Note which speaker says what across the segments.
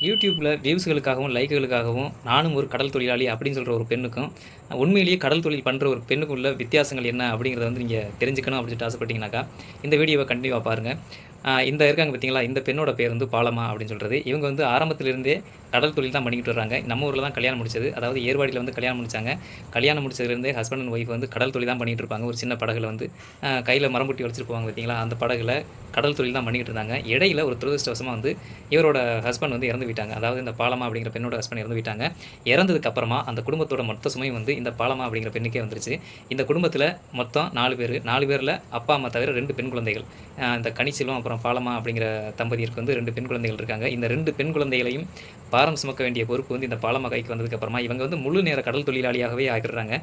Speaker 1: யூடியூப்பில் வியூஸ்களுக்காகவும் லைக்குகளுக்காகவும் நானும் ஒரு கடல் தொழிலாளி அப்படின்னு சொல்கிற ஒரு பெண்ணுக்கும் உண்மையிலேயே கடல் தொழில் பண்ணுற ஒரு பெண்ணுக்கும் உள்ள வித்தியாசங்கள் என்ன அப்படிங்கிறத வந்து நீங்கள் தெரிஞ்சுக்கணும் அப்படின்னு சொல்லிட்டு ஆசைப்பட்டீங்கன்னாக்கா இந்த வீடியோவை கண்டிப்பாக பாருங்கள். இந்த இருக்காங்க பார்த்தீங்களா, இந்த பெண்ணோட பேர் வந்து பாலம்மா அப்படின்னு சொல்கிறது. இவங்க வந்து ஆரம்பத்திலிருந்தே கடல் தொழில் தான் பண்ணிக்கிட்டு வர்றாங்க. நம்ம ஊரில் தான் கல்யாணம் முடிச்சது, அதாவது ஏர்வாடியில் வந்து கல்யாணம் முடித்தாங்க. கல்யாணம் முடிச்சதுலேருந்தே ஹஸ்பண்ட் அண்ட் ஒய்ஃப் வந்து கடல் தொழில் தான் பண்ணிகிட்டு இருப்பாங்க. ஒரு சின்ன படகுல வந்து கையில் மரம்புட்டி வச்சுட்டு போவாங்க பார்த்தீங்களா, அந்த படகுல கடல் தொழில் தான் பண்ணிக்கிட்டு இருந்தாங்க. இடையில ஒரு துரதிருஷ்டவசமாக வந்து இவரோட ஹஸ்பண்ட் வந்து இறந்து விட்டாங்க. அதாவது இந்த பாலம்மா அப்படிங்கிற பெண்ணோட ஹஸ்பண்ட் இறந்து விட்டாங்க. இறந்ததுக்கு அப்புறமா அந்த குடும்பத்தோட மொத்த சுமையும் வந்து இந்த பாலம்மா அப்படிங்கிற பெண்ணுக்கே வந்துருச்சு. இந்த குடும்பத்தில் மொத்தம் 4 பேர். 4 பேரில் அப்பா அம்மா தவிர 2 பெண் குழந்தைகள். இந்த கனிச்செல்வம் அப்புறம் பாலம்மா அப்படிங்கிற தம்பதியருக்கு வந்து 2 பெண் குழந்தைகள் இருக்காங்க. இந்த 2 பெண் குழந்தைகளையும் பாரம் சுமக்க வேண்டிய பொறுப்பு வந்து இந்த பாலம்மா கைக்கு வந்ததுக்கப்புறமா இவங்க வந்து முழு நேர கடல் தொழிலாளியாகவே ஆகிடுறாங்க.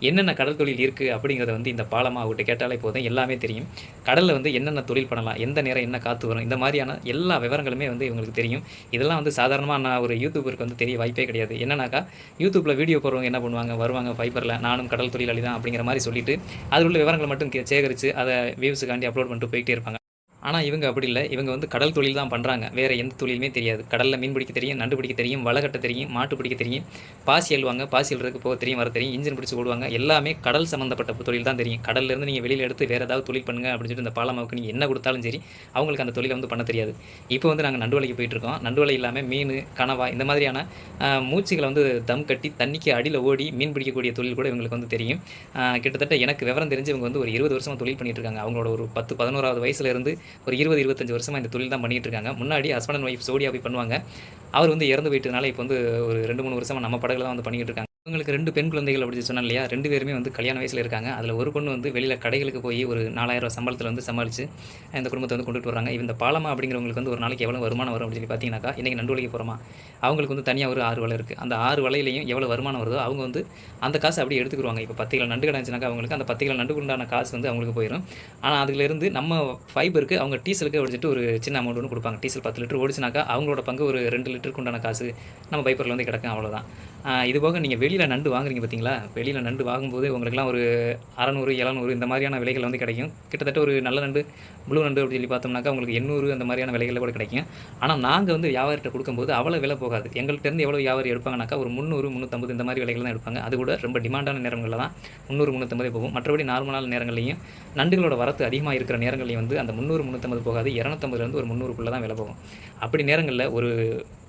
Speaker 1: என்னென்ன கடல் தொழில் இருக்குது அப்படிங்கிறத வந்து இந்த பாலம்மா அவர்கிட்ட கேட்டாலே போதும், எல்லாமே தெரியும். கடலில் வந்து என்னென்ன தொழில் பண்ணலாம், எந்த நேரம் என்ன காற்று வரும், இந்த மாதிரியான எல்லா விவரங்களுமே வந்து இவங்களுக்கு தெரியும். இதெல்லாம் வந்து சாதாரணமாக நான் ஒரு யூடியூபருக்கு வந்து தெரிய வாய்ப்பே கிடையாது. என்னன்னாக்கா, யூடியூப்பில் வீடியோ போடுறவங்க என்ன பண்ணுவாங்க, வருவாங்க ஃபைபரில் நானும் கடல் தொழிலாளி தான் அப்படிங்கிற மாதிரி சொல்லிட்டு அதில் உள்ள விவரங்களை மட்டும் சேகரித்து அதை வியூஸுக்காண்டி அப்லோட் பண்ணிட்டு போயிட்டே இருப்பாங்க. ஆனால் இவங்க அப்படி இல்லை. இவங்க வந்து கடல் தொழில் தான் பண்ணுறாங்க. வேறு எந்த தொழிலுமே தெரியாது. கடலில் மீன் பிடிக்க தெரியும், நண்டு பிடிக்க தெரியும், வலை கட்ட தெரியும், மாட்டு பிடிக்க தெரியும், பாசி அள்ளுவாங்க, பாசி அள்ளுறதுக்கு போக தெரியும், வர தெரியும், இன்ஜின் பிடிச்சி ஓடுவாங்க. எல்லாமே கடல் சம்மந்தப்பட்ட தொழில் தான் தெரியும். கடல்லேருந்து நீங்கள் வெளியில் எடுத்து வேறு ஏதாவது தொழில் பண்ணுங்கள் அப்படின்னு சொல்லிட்டு இந்த பாலம்மாவுக்கு நீங்கள் என்ன கொடுத்தாலும் சரி, அவங்களுக்கு அந்த தொழிலை வந்து பண்ண தெரியாது. இப்போ வந்து நாங்கள் நண்டு வலைக்கு போயிட்டுருக்கோம். நண்டு வலை இல்லாமல் மீன், கனவா இந்த மாதிரியான மூச்சுகளை வந்து தம் கட்டி தண்ணிக்கு அடியில் ஓடி மீன் பிடிக்கக்கூடிய தொழில் கூட இவங்களுக்கு வந்து தெரியும். கிட்டத்தட்ட எனக்கு விவரம் தெரிஞ்சு இவங்க வந்து ஒரு 20 வருஷமாக தொழில் பண்ணிட்டு இருக்காங்க. அவங்களோட ஒரு 10-11வது வயசுலேருந்து ஒரு 20-25 வருஷமாக இந்த தொழில் தான் பண்ணிகிட்டு இருக்காங்க. முன்னாடி ஹஸ்பண்ட் அண்ட் ஒய்ஃப் ஜோடியாக போய் பண்ணுவாங்க. அவர் வந்து இறந்து போயிட்டதுனால இப்போ வந்து ஒரு 2-3 வருஷமாக நம்ம படகுல தான் வந்து பண்ணிக்கிட்டு இருக்காங்க. இவங்களுக்கு 2 பெண் குழந்தைகள் அப்படின்னு சொன்னேன் இல்லையா, 2 பேருமே வந்து கல்யாண வயசில் இருக்காங்க. அதில் ஒரு பொண்ணு வந்து வெளியில் கடைகளுக்கு போய் ஒரு 4000 சம்பளத்தில் வந்து சமாளித்து இந்த குடும்பத்தை வந்து கொண்டுட்டு வராங்க. இந்த பாலம்மா அப்படிங்கிறவங்களுக்கு வந்து ஒரு நாளைக்கு எவ்வளோ வருமானம் வரும் அப்படின்னு சொல்லி பார்த்தீங்கன்னாக்கா, இன்றைக்கி நண்டு வலைக்கு போகிறோமா, அவங்களுக்கு வந்து தனியாக ஒரு 6 வலை இருக்குது. அந்த 6 வலையிலையும் எவ்வளோ வருமானம் வருதோ அவங்க வந்து அந்த காசு அப்படியே எடுத்துக்கிடுவாங்க. இப்போ 10 கிலோ நண்டு கிடந்துச்சுனாக்கா அவங்களுக்கு அந்த 10 கிலோ நண்டுக்கு உண்டான காசு வந்து அவங்களுக்கு போயிடும். ஆனால் அதுலேருந்து நம்ம ஃபைபருக்கு அவங்க டீசலுக்கு ஒடிச்சிட்டு ஒரு சின்ன அமௌண்ட் ஒன்று கொடுப்பாங்க. டீசல் 10 லிட்டர் ஓடிச்சுனாக்கா அவங்களோட பங்கு ஒரு 2 லிட்டருக்கு உண்டான காசு நம்ம பைப்பரில் வந்து கிடக்கும், அவ்வளோதான். இது போக நீங்கள் வெளியில் நண்டு வாங்குறீங்க பார்த்தீங்களா, வெளியில் நண்டு வாங்கும்போது உங்களுக்குலாம் ஒரு 600, 700 இந்த மாதிரியான விலைகள் வந்து கிடைக்கும். கிட்டத்தட்ட ஒரு நல்ல நண்டு, ப்ளூ நண்டு அப்படின்னு சொல்லி பார்த்தோம்னாக்கா உங்களுக்கு 800 அந்த மாதிரியான விலைகளில் கூட கிடைக்கும். ஆனால் நாங்கள் வந்து வியாபாரிகிட்ட கொடுக்கும்போது அவ்வளோ விலை போகாது. எங்கள்கிட்டருந்து எவ்வளோ வியாபாரி எடுப்பாங்கனாக்கா ஒரு 300, 350 இந்த மாதிரி விலைகள் தான் எடுப்பாங்க. அது கூட ரொம்ப டிமாண்டான நேரங்களில் தான் 300, 350 போகும். மற்றபடி நார்மலான நேரங்கள்லையும் நண்டுகளோட வரத்து அதிகமாக இருக்கிற நேரங்களையும் வந்து அந்த 300, 350 போகாது. 250 ஒரு 300க்குள்ளே தான் விலை போகும். அப்படி நேரங்களில் ஒரு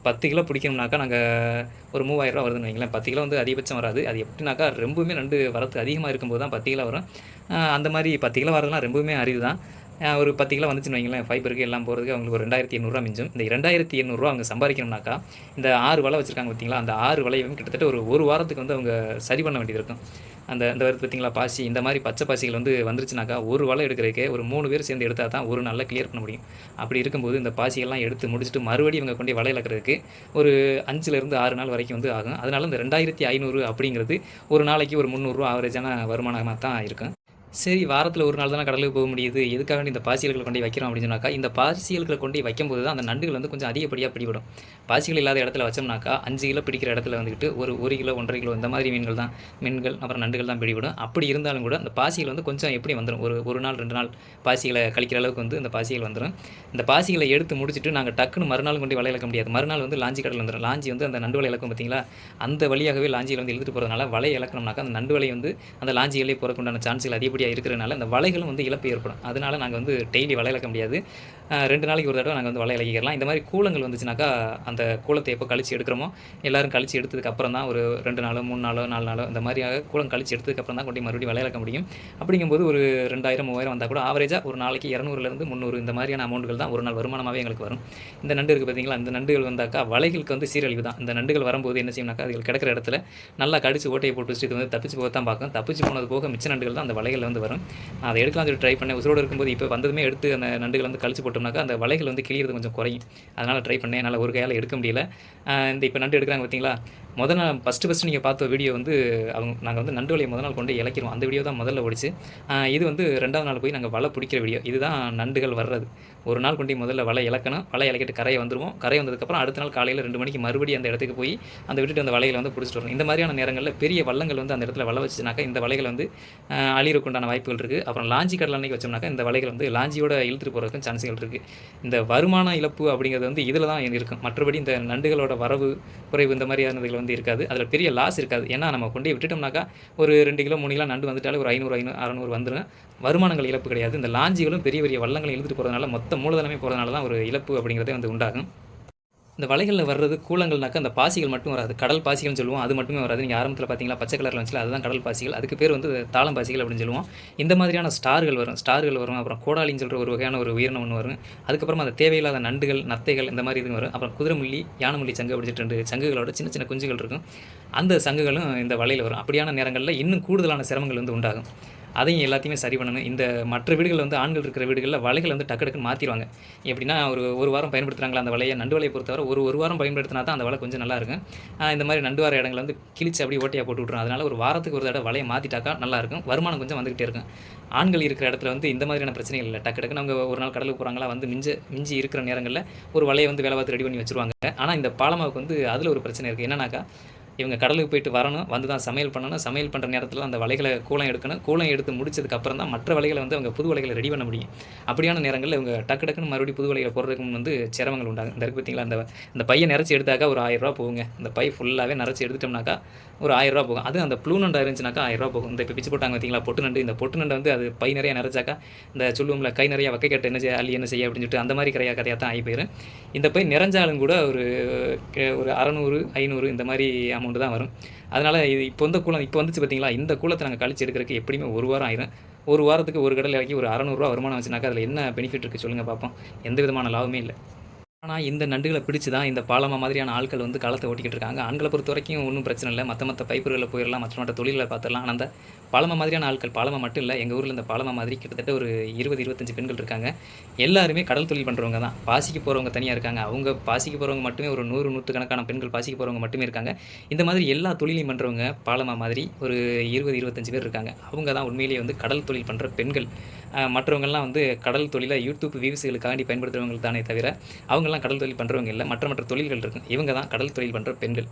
Speaker 1: 10 கிலோ பிடிக்கணும்னாக்கா நாங்கள் ஒரு 3000 ரூபா வருதுன்னு வைங்களேன். 10 கிலோ வந்து அதிகபட்சம் வராது. அது எப்படின்னாக்கா ரொம்பவுமே நண்டு வரத்து அதிகமாக இருக்கும்போது தான் 10 கிலோ வரும். அந்த மாதிரி 10 கிலோ வரதுலாம் ரொம்பவுமே அரிது தான். ஒரு 10 கிலோ வந்துச்சுன்னு வைங்களேன், ஃபைபருக்கு எல்லாம் போகிறதுக்கு அவங்களுக்கு ஒரு 2800 மிஞ்சும். இந்த 2800 அவங்க சம்பாதிக்கணும்னாக்கா இந்த 6 வலை வச்சுருக்காங்க பார்த்தீங்களா, அந்த 6 வலையும் கிட்டத்தட்ட ஒரு வாரத்துக்கு வந்து அவங்க சரி பண்ண வேண்டியது இருக்கும். அந்த வருது பார்த்தீங்களா பாசி, இந்த மாதிரி பச்சை பாசிகள் வந்து வந்துருச்சுனாக்கா ஒரு வலை எடுக்கிறதுக்கே ஒரு 3 பேர் சேர்ந்து எடுத்தால் தான் ஒரு நாளில் கிளியர் பண்ண முடியும். அப்படி இருக்கும்போது இந்த பாசிகள்லாம் எடுத்து முடிச்சுட்டு மறுபடியும் இவங்க கொண்டு வலை இழக்கிறதுக்கு ஒரு 5லேருந்து 6 நாள் வரைக்கும் வந்து ஆகும். அதனால இந்த 2500 அப்படிங்கிறது ஒரு நாளைக்கு ஒரு 300 ரூபா ஆவரேஜான வருமானமாக தான் இருக்கும். சரி, வாரத்தில் ஒரு நாள் தானே கடலுக்கு போக முடியுது, எதுக்காக இந்த பாசியல்களை கொண்டு வைக்கிறோம் அப்படின்னு சொன்னாக்கா, இந்த பாசியல்களை கொண்டு வைக்கும்போது தான் அந்த நண்டுகள் வந்து கொஞ்சம் அதிகப்படியாக பிடிபடும். பாசிகள் இல்லாத இடத்துல வச்சோம்னாக்கா 5 கிலோ பிடிக்கிற இடத்துல வந்துக்கிட்டு ஒரு 1 கிலோ 1.5 கிலோ இந்த மாதிரி மீன்கள் அப்புறம் நண்டுகள் தான் பிடிபடும். அப்படி இருந்தாலும் கூட அந்த பாசிகள் வந்து கொஞ்சம் எப்படி வந்துடும், ஒரு நாள் 2 நாள் பாசிகளை கழிக்கிற அளவுக்கு வந்து இந்த பாசிகள் வந்துடும். இந்த பாசிகளை எடுத்து முடிச்சுட்டு நாங்கள் டக்குன்னு மறுநாள் கொண்டு வலை இழக்க முடியாது. மறுநாள் வந்து லாஞ்சி கடல் வந்துடும். லாஞ்சி வந்து அந்த நண்டு வலை இழக்கும் பார்த்தீங்களா, அந்த வழியாகவே லாஞ்சியில் வந்து இழுத்துட்டு போகிறதுனால வலை இழக்கணும்னாக்கா அந்த நண்டு வலை வந்து அந்த லாஞ்சிகளே போகிறக்குண்டான சான்ஸ்கள் அதிகப்படியாக இருக்கிறதுனால அந்த வலைகளும் வந்து இழப்பு ஏற்படும். அதனால நாங்கள் வந்து டெய்லி வலை இழக்க முடியாது. 2 நாளைக்கு ஒரு தடவை நாங்கள் வந்து வலை இழக்கிக்கலாம். இந்த மாதிரி கூலங்கள் வந்துச்சுனாக்கா அந்த கூலத்தை எப்போ கழிச்சு எடுக்கிறோமோ எல்லோரும் கழிச்சு எடுத்ததுக்கு அப்புறம் தான் ஒரு 2 நாளோ 3 நாளோ 4 நாளோ இந்த மாதிரியாக கூலம் கழிச்சு எடுத்ததுக்கப்புறம் தான் கொண்டு மறுபடியும் வலை இழக்க முடியும். அப்படிங்கும்போது ஒரு 2000, 3000 வந்தால் கூட ஆவரேஜாக ஒரு நாளைக்கு 200லேருந்து 300 இந்த மாதிரியான அமௌண்ட்டுகள் தான் ஒரு நாள் வருமானமாகவே எங்களுக்கு வரும். இந்த நண்டு இருக்குது பார்த்தீங்களா, இந்த நண்டுகள் வந்தாக்கா வலைகளுக்கு வந்து சீரழிவு தான். இந்த நண்டுகள் வரும்போது என்ன செய்யும்னாக்கா அதுகள் கிடக்கிற இடத்துல நல்லா கடிச்சு ஓட்டையை போட்டு வச்சுட்டு இது வந்து தப்பிச்சு போக தான் பார்க்கும். தப்பிச்சு போனது போக மிச்ச நண்டுகள் தான் அந்த வலைகளில் வந்து வரும். நான் அதை எடுக்கலாம் சொல்லி ட்ரை பண்ணேன். உசுரோடு இருக்கும்போது இப்போ வந்ததுமே எடுத்து அந்த நண்டுகள் வந்து கழிச்சு போட்டோம்னாக்கா அந்த வலைகள் வந்து கிளியிறது கொஞ்சம் குறையும். அதனால் ட்ரை பண்ணேன். என்னால் ஒரு கையால் எடுக்க முடியல. இந்த இப்போ நண்டு எடுக்கிறாங்க பார்த்தீங்களா, முதல் நாள் ஃபஸ்ட்டு நீங்கள் பார்த்த வீடியோ வந்து நாங்கள் வந்து நண்டு வலையை முதல் நாள் கொண்டு இலக்கிடுவோம். அந்த வீடியோ தான் முதல்ல ஓடிச்சு. இது வந்து 2வது நாள் போய் நாங்கள் வலை பிடிக்கிற வீடியோ. இதுதான் நண்டுகள் வர்றது. ஒரு நாள் கொண்டு முதல்ல வலை இலக்கணும். வலை இலக்கிட்டு கரையை வந்துருவோம். கரை வந்ததுக்கப்புறம் அடுத்த நாள் காலையில் 2 மணிக்கு மறுபடியும் அந்த இடத்துக்கு போய் அந்த விட்டுட்டு அந்த வலைகளை வந்து பிடிச்சிட்டு வரணும். இந்த மாதிரியான நேரங்களில் பெரிய வள்ளங்கள் வந்து அந்த இடத்துல வலை வச்சுனாக்கா இந்த வலைகள் வந்து அழியறதுக்குண்டான வாய்ப்புகள் இருக்குது. அப்புறம் லாஞ்சி கடல் அன்னைக்கு வச்சோம்னாக்கா இந்த வலைகள் வந்து லாஞ்சியோட இழுத்துட்டு போகிறதுக்கும் சான்ஸ்கள் இருக்குது. இந்த வருமான இழப்பு அப்படிங்கிறது வந்து இதில் தான் இருக்கும். மற்றபடி இந்த நண்டுகளோட வரவு குறைவு இந்த மாதிரியானதுகள் வந்து இருக்காது. அதில் பெரிய லாஸ் இருக்காது. ஏன்னா நம்ம கொண்டு விட்டுட்டோம்னாக்கா ஒரு 2 கிலோ 3 கிலோ நண்டு வந்துட்டாலே ஒரு 500 600 வந்துடும். வருமானங்கள் இழப்பு கிடையாது. இந்த லாஞ்சிகளும் பெரிய பெரிய வள்ளங்களை இழுத்துட்டு போகிறதுனால மொத்த மூலதனமே போகிறதுனால தான் ஒரு இழப்பு அப்படிங்கிறதே வந்து உண்டாகும். இந்த வலைகளில் வர்றது கூலங்கள்னாக்கா அந்த பாசிகள் மட்டும் வராது. கடல் பாசிகள்னு சொல்லுவோம். அது மட்டுமே வராது. நீங்கள் ஆரம்பத்தில் பார்த்தீங்களா பச்சை கலரில் வந்துச்சுல அதுதான் கடல் பாசிகள். அதுக்கு பேர் வந்து தாளம் பாசிகள் அப்படின்னு சொல்லுவோம். இந்த மாதிரியான ஸ்டார்கள் வரும். அப்புறம் கோடாலின்னு சொல்கிற ஒரு வகையான ஒரு உயிரினம் ஒன்று வரும். அதுக்கப்புறமா அந்த தேவையில்லாத நண்டுகள், நத்தைகள் இந்த மாதிரி இது வரும். அப்புறம் குதிரைமுள்ளி, யானைமுள்ளி சங்கு அப்படி 2 சங்குகளோட சின்ன சின்ன குஞ்சுகள் இருக்கும். அந்த சங்குகளும் இந்த வலையில் வரும். அப்படியான நேரங்களில் இன்னும் கூடுதலான சிரமங்கள் வந்து உண்டாகும். அதையும் எல்லாத்தையுமே சரி பண்ணணும். இந்த மற்ற வீடுகளில் வந்து ஆண்கள் இருக்கிற வீடுகளில் வலைகள் வந்து டக்கு டக்குன்னு மாற்றிடுவாங்க. எப்படின்னா ஒரு வாரம் பயன்படுத்துகிறாங்களா அந்த வலையை, நண்டு வலையை பொறுத்தவரை ஒரு வாரம் பயன்படுத்தினா தான் அந்த வலை கொஞ்சம் நல்லாயிருக்கும். இந்த மாதிரி நண்டு வர இடங்களை வந்து கிழிச்சு அப்படியே ஓட்டையாக போட்டு விட்ருவோம். அதனால் ஒரு வாரத்துக்கு ஒரு தடவை வலையை மாற்றிட்டாக்கா நல்லாயிருக்கும். வருமானம் கொஞ்சம் வந்துக்கிட்டே இருக்கும். ஆண்கள் இருக்கிற இடத்துல வந்து இந்த மாதிரியான பிரச்சனைகள் இல்லை. டக்கு டக்குன்னு அவங்க ஒரு நாள் கடலுக்கு போகிறாங்களா வந்து மிஞ்சி இருக்கிற நேரங்களில் ஒரு வலையை வந்து வேலை பார்த்து ரெடி பண்ணி வச்சுருவாங்க. ஆனால் இந்த பாலமாவுக்கு வந்து அதில் ஒரு பிரச்சனை இருக்குது. என்னன்னாக்கா இவங்க கடலுக்கு போயிட்டு வரணும், வந்து தான் சமையல் பண்ணணும். சமையல் பண்ணுற நேரத்தில் அந்த வலைகளை கூலம் எடுக்கணும். கூலம் எடுத்து முடிச்சதுக்கப்புறம் தான் மற்ற வலைகளை வந்து அவங்க புது வலைகளை ரெடி பண்ண முடியும். அப்படியான நேரங்களில் இவங்க டக்குன்னு மறுபடியும் புது வலைகளை போடுறதுக்கு வந்து சிரமங்கள் உண்டாகும். இந்த இருக்குது பார்த்தீங்களா, இந்த பையை நிறச்சி எடுத்தாக்கா ஒரு 1000 ரூபா போகுங்க. இந்த பை ஃபுல்லாகவே நிறச்சி எடுத்துட்டோம்னாக்கா ஒரு 1000 ரூபா போகும். அது அந்த ப்ளூ நண்டாக இருந்துச்சுனாக்கா 1000 ரூபா போகும். இந்த இப்போ பிச்சு போட்டாங்க பார்த்தீங்களா பொட்டு நண்டு. இந்த பொட்டு நண்டை வந்து அது பை நிறையா நிறச்சாக்கா இந்த சொல்லுவோம்ல கை நிறையா வக்கை கட்ட என்ன செய்ய அள்ளி என்ன செய்ய அப்படின்னு சொல்லிட்டு அந்த மாதிரி கதையாக தான் ஆகி போயிடும். இந்த பை நிறைஞ்சாலும் கூட ஒரு 600 500 இந்த மாதிரி அமௌண்ட்டு தான் வரும். அதனால் இது இப்போ வந்துச்சு பார்த்தீங்களா, இந்த கூலத்தை நாங்கள் கழிச்சு எடுக்கிறதுக்கு எப்படியுமே ஒரு வாரம் ஆயிரும். ஒரு வாரத்துக்கு ஒரு கடல் இறக்கி ஒரு 600 ரூபா வருமானம் வச்சுனாக்கா அதில் என்ன பெனிஃபிட் இருக்குது சொல்லுங்கள் பார்ப்போம். எந்த விதமான லாபமே இல்லை. ஆனால் இந்த நண்டுகளை பிடிச்சி தான் இந்த பாலமா மாதிரியான ஆட்கள் வந்து காலத்தை ஓட்டிக்கிட்டு இருக்காங்க. ஆண்களை பொறுத்த வரைக்கும் ஒன்றும் பிரச்சனை இல்லை. மற்ற பைப்புகளில் போயிடலாம், மற்ற தொழில்களை பார்த்துடலாம். ஆனால் அந்த பாலமா மாதிரியான ஆட்கள், பாலமா மட்டும் இல்லை, எங்கள் ஊரில் இந்த பாலமா மாதிரி கிட்டத்தட்ட ஒரு 20-25 பெண்கள் இருக்காங்க. எல்லாருமே கடல் தொழில் பண்ணுறவங்க தான். பாசிக்கு போகிறவங்க தனியாக இருக்காங்க. அவங்க பாசிக்கு போகிறவங்க மட்டுமே ஒரு 100-100 பெண்கள் பாசிக்கு போகிறவங்க மட்டுமே இருக்காங்க. இந்த மாதிரி எல்லா தொழிலையும் பண்ணுறவங்க பாலமா மாதிரி ஒரு 20-25 பேர் இருக்காங்க. அவங்க தான் உண்மையிலேயே வந்து கடல் தொழில் பண்ணுற பெண்கள். மற்றவங்கள்லாம் வந்து கடல் தொழிலை யூடியூப் வியூஸுகளுக்காண்டி பயன்படுத்துகிறவங்க தானே தவிர அவங்கெல்லாம் கடல் தொழில் பண்ணுறவங்க இல்லை. மற்ற தொழில்கள் இருக்கும். இவங்க தான் கடல் தொழில் பண்ணுற பெண்கள்.